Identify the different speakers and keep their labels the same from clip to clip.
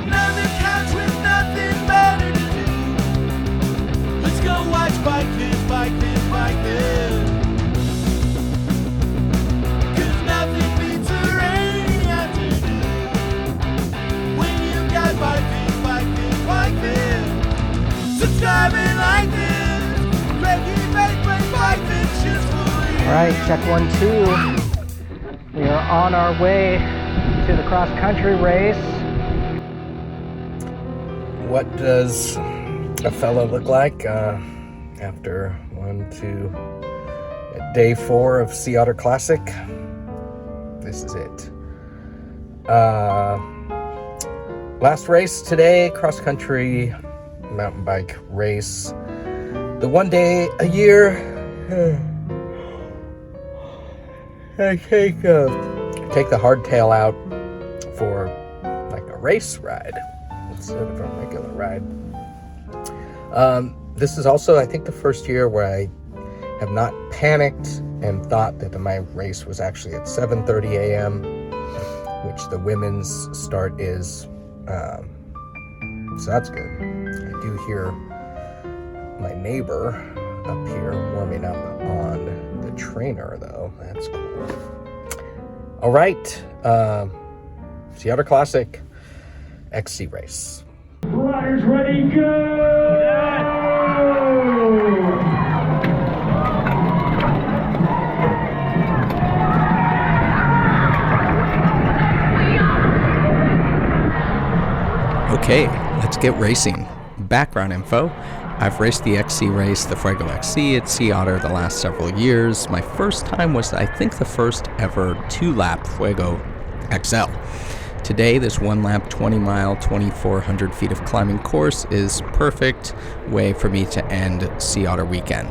Speaker 1: Another couch with nothing better to do. Let's go watch bikers, bikers, bikers. 'Cause nothing beats a rainy afternoon. When you got bikers, bikers, bikers. Subscribing like this. Cranky bike pictures for you.
Speaker 2: All right, check 1, 2. We are on our way to the cross-country race.
Speaker 3: What does a fella look like after day 4 of Sea Otter Classic? This is it. Last race today, cross-country mountain bike race. The one day a year I take the hardtail out for like a race ride instead of a regular ride. This is also, I think, the first year where I have not panicked and thought that my race was actually at 7:30 a.m., which the women's start is. So that's good. I do hear my neighbor up here warming up on the trainer, though. That's cool. All right. Sea Otter Classic XC race.
Speaker 4: Riders ready, go!
Speaker 5: Okay, let's get racing. Background info. I've raced the XC race, the Fuego XC at Sea Otter the last several years. My first time was, I think, the first ever 2-lap Fuego XL. Today, this 1-lap, 20-mile, 2,400 feet of climbing course is perfect way for me to end Sea Otter weekend.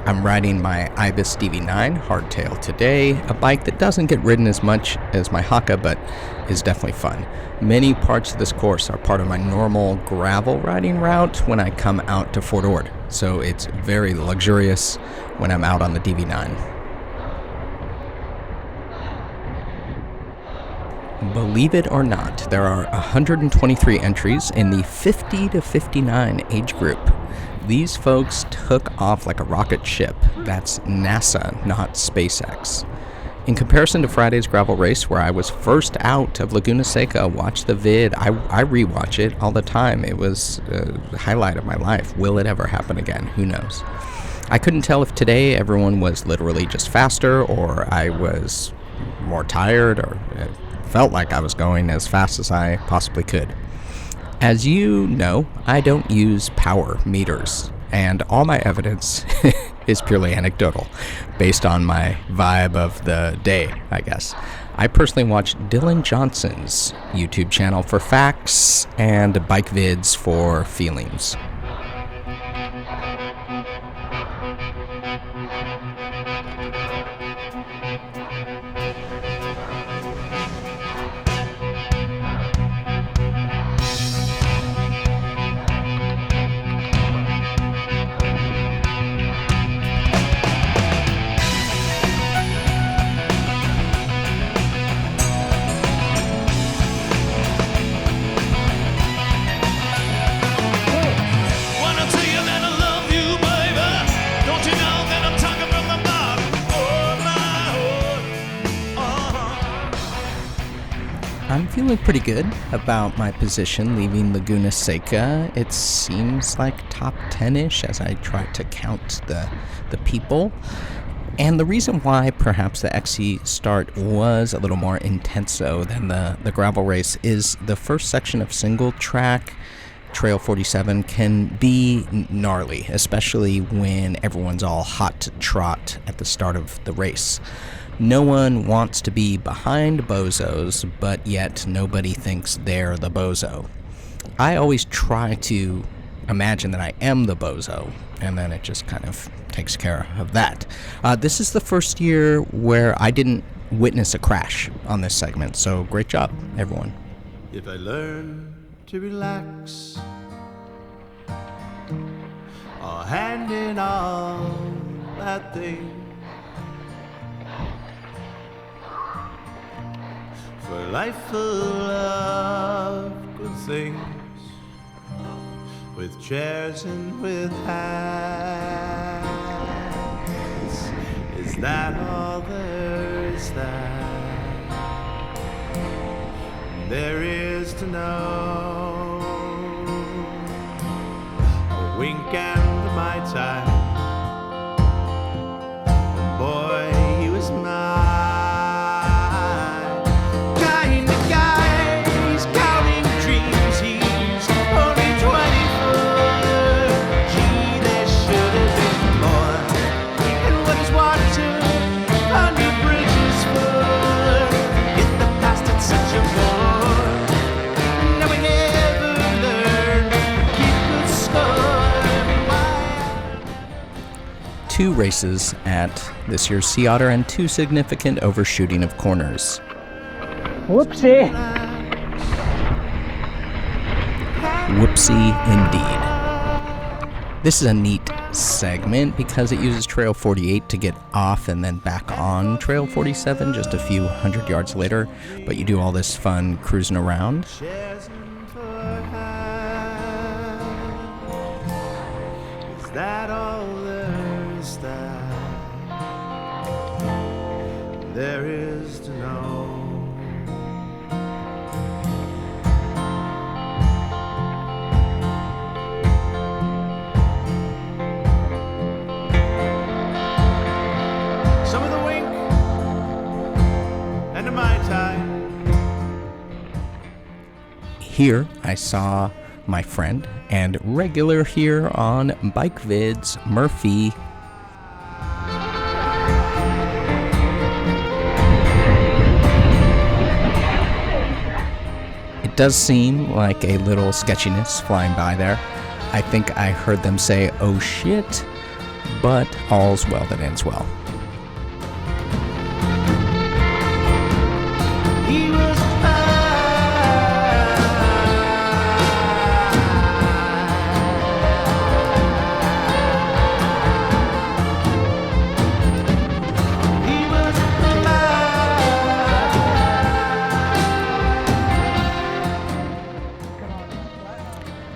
Speaker 5: I'm riding my Ibis DV9 hardtail today, a bike that doesn't get ridden as much as my Haka, but is definitely fun. Many parts of this course are part of my normal gravel riding route when I come out to Fort Ord, so it's very luxurious when I'm out on the DV9. Believe it or not, there are 123 entries in the 50 to 59 age group. These folks took off like a rocket ship. That's NASA, not SpaceX. In comparison to Friday's gravel race, where I was first out of Laguna Seca, watch the vid. I rewatch it all the time. It was a highlight of my life. Will it ever happen again? Who knows? I couldn't tell if today everyone was literally just faster, or I was more tired, or it felt like I was going as fast as I possibly could. As you know, I don't use power meters, and all my evidence is purely anecdotal, based on my vibe of the day, I guess. I personally watch Dylan Johnson's YouTube channel for facts and bike vids for feelings. I'm feeling pretty good about my position leaving Laguna Seca. It seems like top 10-ish as I try to count the people. And the reason why perhaps the XC start was a little more intenso than the gravel race is the first section of single track, Trail 47, can be gnarly, especially when everyone's all hot to trot at the start of the race. No one wants to be behind bozos, but yet nobody thinks they're the bozo. I always try to imagine that I am the bozo, and then it just kind of takes care of that. This is the first year where I didn't witness a crash on this segment, so great job, everyone.
Speaker 1: If I learn to relax, or hand in all that thing, for life full of good things with chairs and with hats. Is that all there is there is to know? A wink and a Mai Tai. Boy, he was mine. Kind of guy, he's counting dreams. He's only 24. Gee, there should have been more. And what is water under bridges for? Get the past at such a bore. Now we never learn to keep good score.
Speaker 5: Two races at this year's Sea Otter and two significant overshooting of corners.
Speaker 2: Whoopsie.
Speaker 5: Whoopsie indeed. This is a neat segment because it uses Trail 48 to get off and then back on Trail 47 just a few hundred yards later, but you do all this fun cruising around.
Speaker 1: Is that all there is there is to know? Some of the wink and a Mai Tai.
Speaker 5: Here I saw my friend and regular here on Bike Vids, Murphy. It does seem like a little sketchiness flying by there. I think I heard them say, "Oh shit," but all's well that ends well.
Speaker 1: He was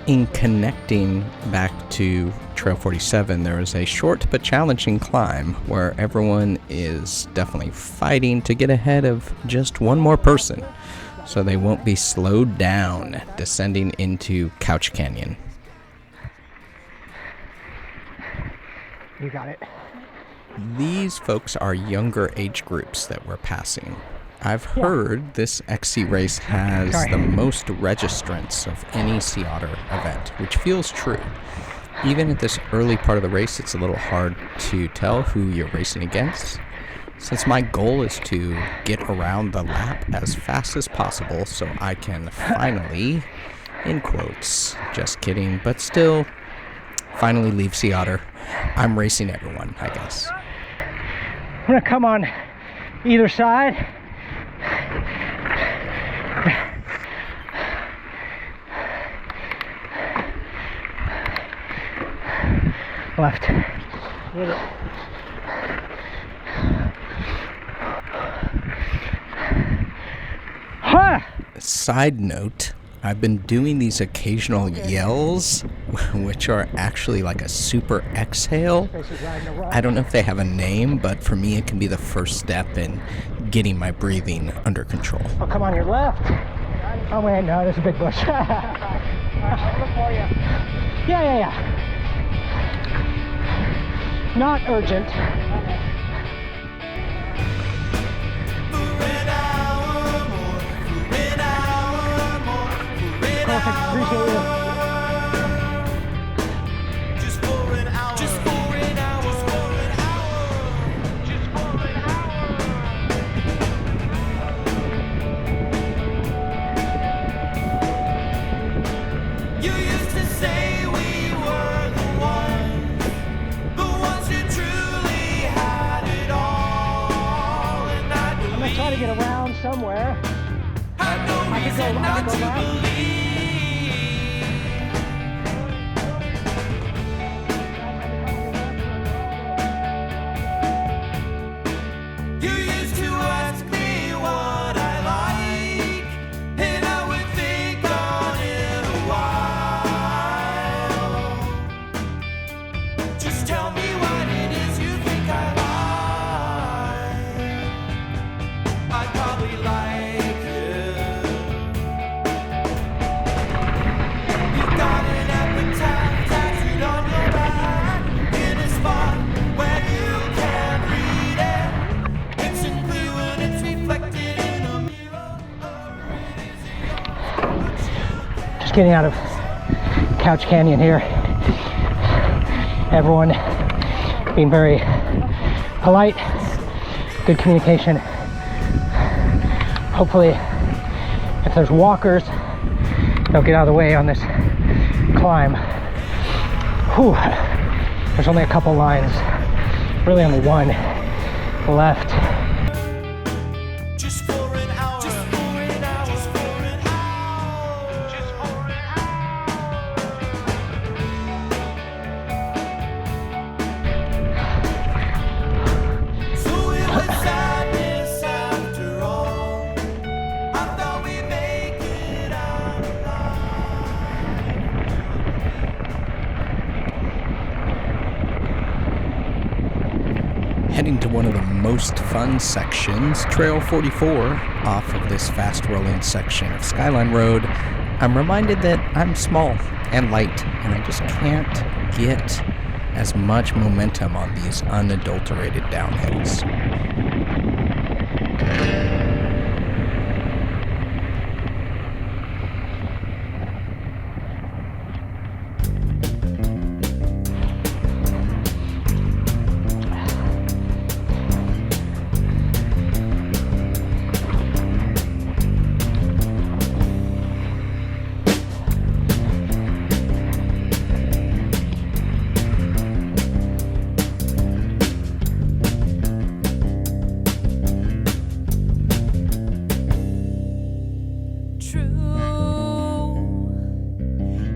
Speaker 5: In connecting back to Trail 47, there is a short but challenging climb where everyone is definitely fighting to get ahead of just one more person, so they won't be slowed down descending into Couch Canyon.
Speaker 2: You got it.
Speaker 5: These folks are younger age groups that we're passing. I've heard this XC race has the most registrants of any Sea Otter event, which feels true. Even at this early part of the race, it's a little hard to tell who you're racing against, since my goal is to get around the lap as fast as possible so I can finally, in quotes, just kidding, but still, finally leave Sea Otter. I'm racing everyone, I guess.
Speaker 2: I'm gonna come on either side. Left. Hit it. Ha!
Speaker 5: Side note, I've been doing these occasional yells, which are actually like a super exhale. I don't know if they have a name, but for me it can be the first step in getting my breathing under control.
Speaker 2: Oh, come on your left. Oh, wait, no, there's a big bush. Yeah. Not urgent. Perfect, appreciate you.
Speaker 1: Just for an hour. Just for an hour. Just for an hour. Just for an hour. You used to say we were the ones who truly had it all. And I
Speaker 2: I'm gonna try to get around somewhere.
Speaker 1: had no reason not to believe. You used to ask me what I like, and I would think on it
Speaker 2: getting out of Couch Canyon here. Everyone being very polite, good communication. Hopefully, if there's walkers, they'll get out of the way on this climb. Whew. There's only a couple lines, really only one left.
Speaker 1: Just for an hour. Just for an hour. Just for an hour. Just for an hour. So it was sadness after all. I thought we'd make it out
Speaker 5: Heading to one of the most fun sections, Trail 44, off of this fast-rolling section of Skyline Road, I'm reminded that I'm small and light, and I just can't get as much momentum on these unadulterated downhills.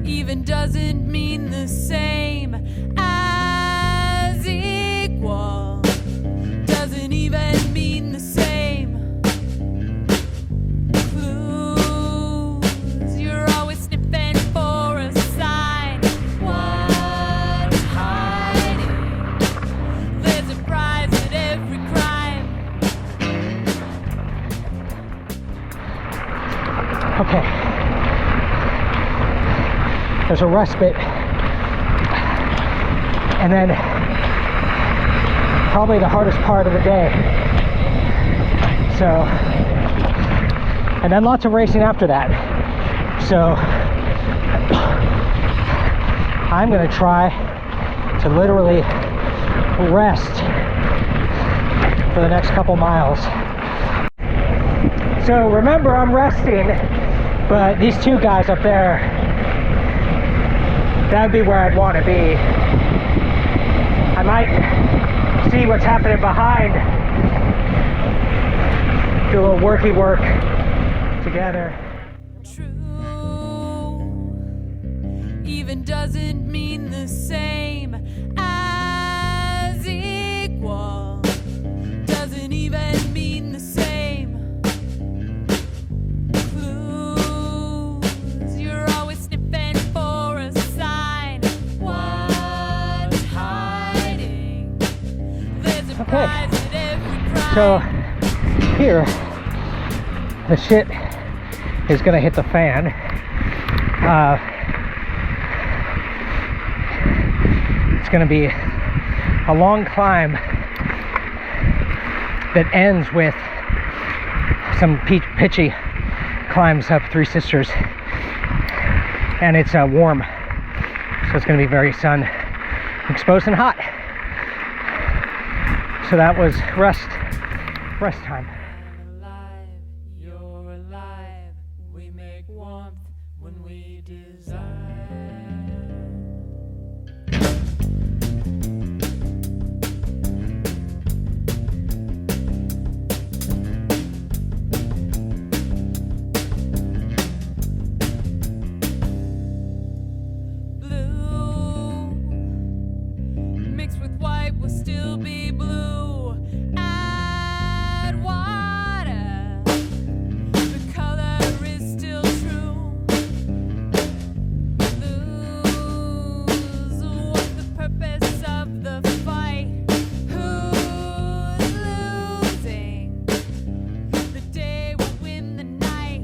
Speaker 6: Even doesn't mean the same as equal. Doesn't even mean the same. Clues, you're always sniffing for a sign. What's hiding? There's a prize at every crime.
Speaker 2: Okay. There's a respite, and then probably the hardest part of the day. So, and then lots of racing after that. So I'm gonna try to literally rest for the next couple miles. So remember, I'm resting, but these two guys up there, that would be where I'd want to be. I might see what's happening behind, do a little worky work together.
Speaker 6: True, even doesn't mean the same as equal. Doesn't even mean the same. Clues, you're always sniffing for a sign. What's hiding? There's a prize at every crime.
Speaker 2: So here, the shit is gonna hit the fan. It's gonna be a long climb that ends with some pitchy climbs up Three Sisters, and it's warm, so it's gonna be very sun exposed and hot. So that was rest time.
Speaker 6: Alive, you're alive. We make warmth when we desire. Blue mixed with white will still be blue. Add water, the color is still true. Lose, what's the purpose of the fight? Who's losing? The day will win the night.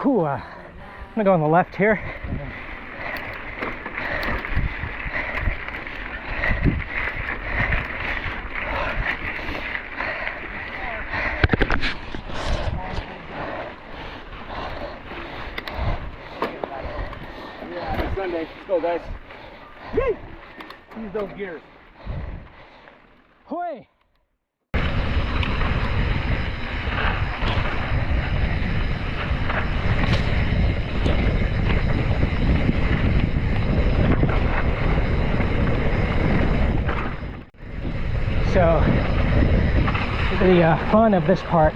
Speaker 2: Whew, I'm gonna go on the left here.
Speaker 4: Sunday. Let's go, guys. Yay! Use those gears.
Speaker 2: Hoi! So the fun of this part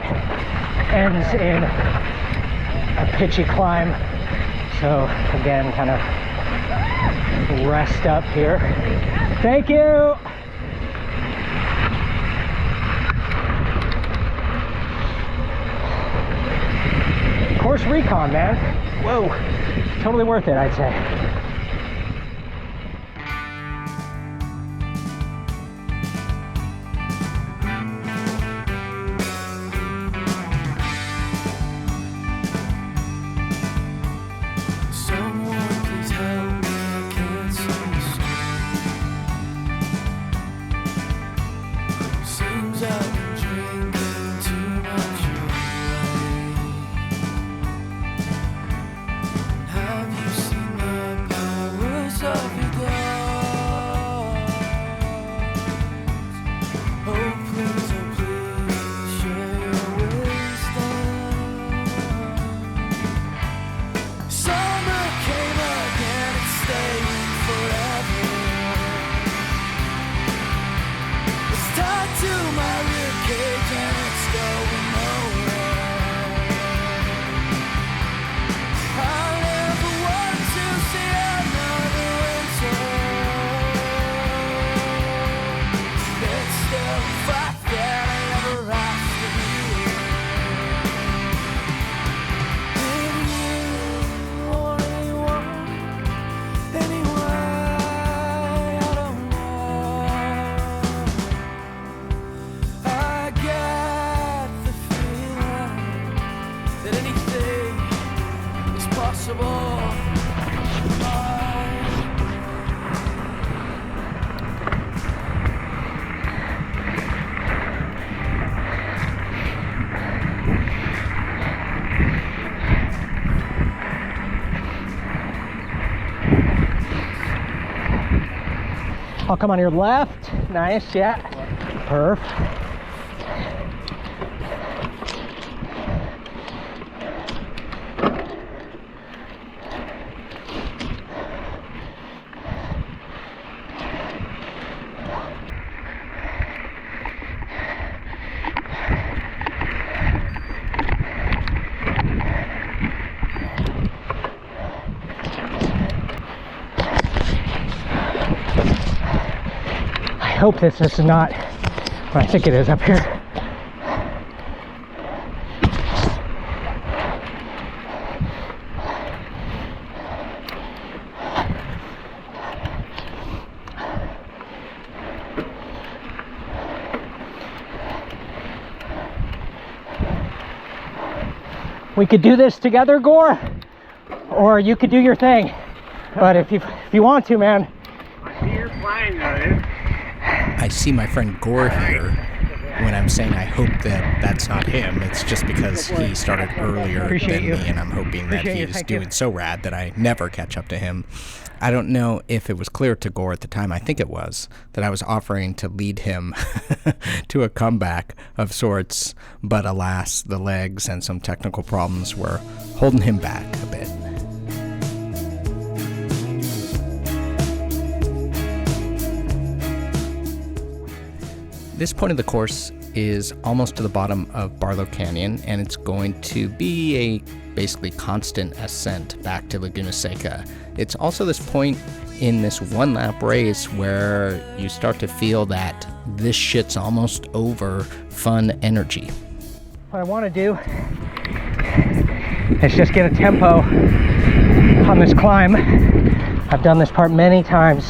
Speaker 2: ends in a pitchy climb. So again, kind of rest up here. Thank you. Course recon, man. Whoa, totally worth it, I'd say. I'll come on your left. Nice, yeah. Perf. I hope this is not what I think it is up here. We could do this together, Gore, or you could do your thing. But if you want to, man.
Speaker 4: I see you're flying though,
Speaker 5: I see my friend Gore here when I'm saying I hope that that's not him. It's just because he started earlier than me, and I'm hoping that he's doing so rad that I never catch up to him. I don't know if it was clear to Gore at the time, I think it was, that I was offering to lead him to a comeback of sorts, but alas, the legs and some technical problems were holding him back a bit. This point of the course is almost to the bottom of Barlow Canyon, and it's going to be a basically constant ascent back to Laguna Seca. It's also this point in this one-lap race where you start to feel that this shit's almost over fun energy.
Speaker 2: What I want to do is just get a tempo on this climb. I've done this part many times.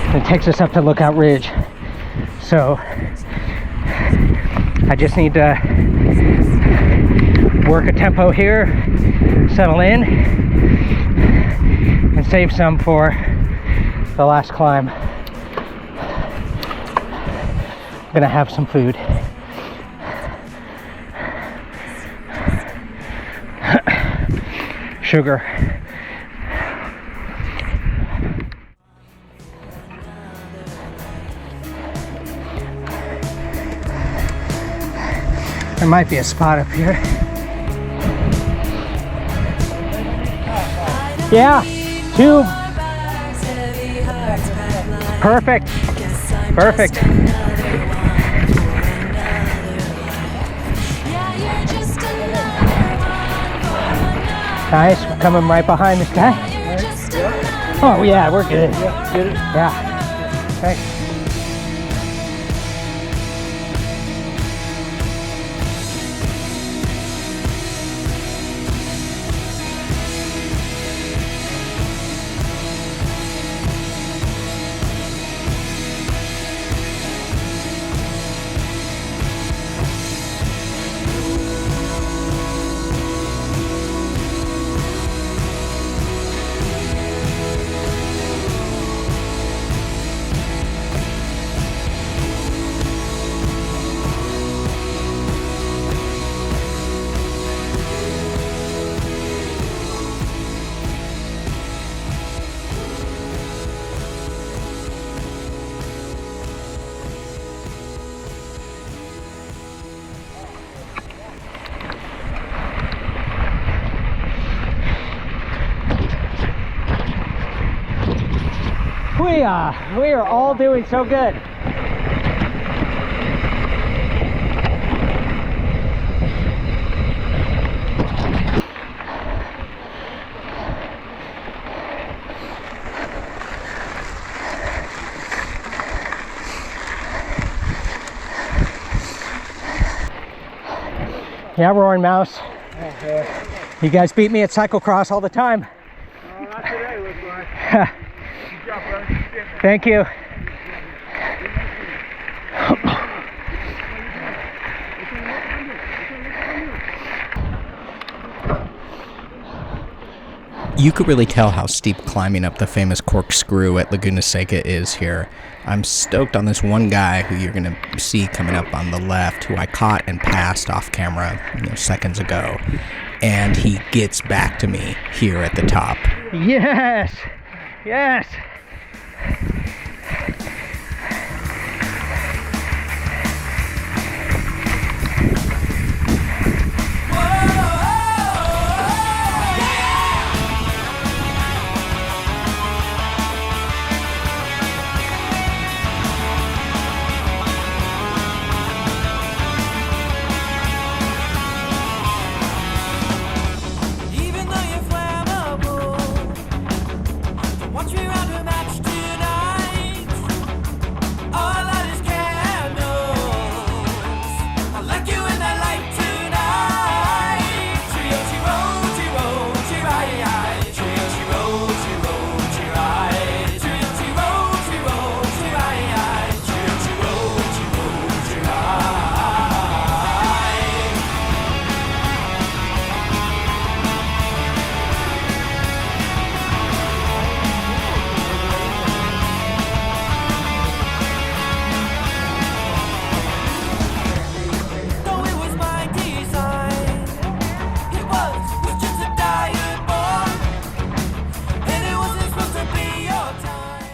Speaker 2: It takes us up to Lookout Ridge. So I just need to work a tempo here, settle in, and save some for the last climb. I'm gonna have some food. sugar. There might be a spot up here. Yeah, two. Perfect. Perfect. Nice. We're coming right behind this guy. Oh yeah, we're good. Yeah. Okay. We are all doing so good. Yeah, Roaring Mouse. You guys beat me at cyclocross all the time.
Speaker 4: Not today, looks like. Good job, brother.
Speaker 2: Thank you.
Speaker 5: You could really tell how steep climbing up the famous corkscrew at Laguna Seca is here. I'm stoked on this one guy who you're going to see coming up on the left, who I caught and passed off camera seconds ago. And he gets back to me here at the top.
Speaker 2: Yes! Yes!
Speaker 1: Even though you're flammable, don't watch me round a match tonight. All that is candles. I like you in that light tonight. Trio, tiro, tiro, tiri, trio, tiro, tiro, tiri. Trio, tiro, tiro, tiri. Trio, tiro, tiro, tiri. Though it was my design, it was just a diet bomb, and it wasn't supposed to be your time.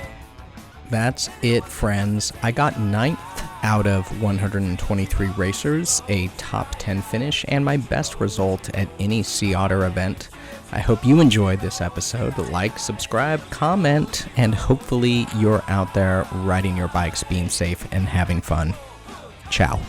Speaker 5: That's it, friends. I got 9th out of 123 racers, a top 10 finish, and my best result at any Sea Otter event. I hope you enjoyed this episode. Like, subscribe, comment, and hopefully you're out there riding your bikes, being safe, and having fun. Ciao.